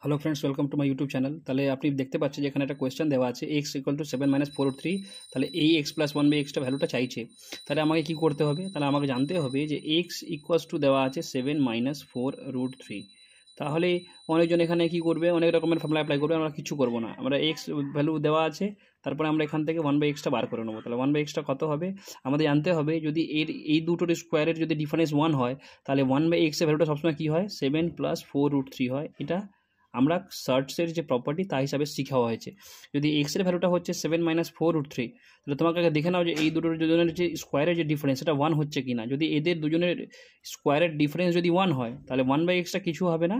Hello friends, welcome to my YouTube channel. তাহলে আপনি দেখতে পাচ্ছেন যে এখানে একটা কোয়েশ্চেন দেওয়া আছে এক্স ইকুয়াল টু 7 - 4√3। তাহলে এই এক্স প্লাস 1/xটা ভ্যালুটা চাইছে। তাহলে আমাকে কি করতে হবে? তাহলে আমাকে জানতে হবে যে এক্স ইকুয়ালস টু দেওয়া আছে 7 - 4√3। তাহলে অনেকজন এখানে কি করবে, অনেক রকমের ফর্মুলা অ্যাপ্লাই করবে। আমরা কিছু করবো না, আমরা এক্স ভ্যালু দেওয়া আছে, তারপরে আমরা এখান থেকে 1/xটা বার করে নেবো। তাহলে 1/xটা কত হবে আমাদের জানতে হবে। যদি এই দুটোর স্কোয়ারের যদি ডিফারেন্স 1 হয়, তাহলে 1/xের ভ্যালুটা সবসময় কী হয়, 7 + 4√3 হয়। এটা আমরা সার্চের যে প্রপার্টি তা হিসাবে শিখা হয়েছে। যদি এক্সের ভ্যালুটা হচ্ছে 7 - 4√3, তাহলে তোমাকে আগে দেখে নাও যে এই দুজনের যে স্কোয়ারের যে ডিফারেন্স সেটা 1 হচ্ছে কি না। যদি এদের দুজনের স্কোয়ারের ডিফারেন্স যদি 1 হয়, তাহলে 1/xটা কিছু হবে না,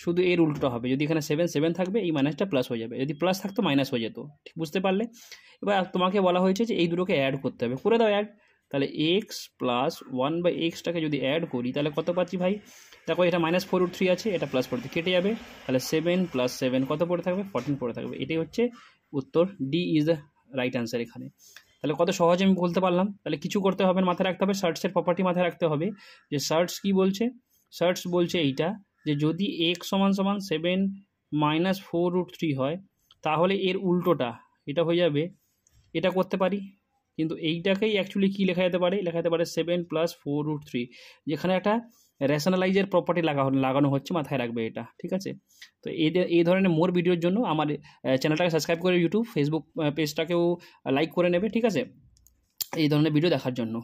শুধু এর উল্টোটা হবে। যদি এখানে 7 থাকবে, এই মাইনাসটা প্লাস হয়ে যাবে। যদি প্লাস থাকতো মাইনাস হয়ে যেত। ঠিক বুঝতে পারলে? এবার তোমাকে বলা হয়েছে যে এই দুটোকে অ্যাড করতে হবে, করে দাও অ্যাড। তাহলে এক্স প্লাস 1/xটাকে যদি অ্যাড করি, তাহলে কত পাচ্ছি ভাই? দেখো, এটা -4√3 আছে, এটা +4 কেটে যাবে। তাহলে 7 + 7 কত পড়ে থাকবে? 14 পড়ে থাকবে। এটাই হচ্ছে উত্তর। D is the right answer এখানে। তাহলে কত সহজে আমি বলতে পারলাম। তাহলে কিছু করতে হবে, মাথায় রাখতে হবে, সার্চের প্রপার্টি মাথায় রাখতে হবে। যে সার্চ কি বলছে? সার্চ বলছে এইটা, যে যদি x = 7 - 4√3 হয়, তাহলে এর উল্টোটা এটা হয়ে যাবে, এটা করতে পারি। কিন্তু এইটাকেই অ্যাকচুয়ালি কী লেখা যেতে পারে? লেখা যেতে পারে 7 + 4√3, যেখানে একটা রেশনালাইজের প্রপার্টি লাগানো হচ্ছে। মাথায় রাখবে এটা, ঠিক আছে? তো এই ধরনের মোর ভিডিওর জন্য আমার চ্যানেলটাকে সাবস্ক্রাইব করে ইউটিউব ফেসবুক পেজটাকেও লাইক করে নেবে, ঠিক আছে, এই ধরনের ভিডিও দেখার জন্য।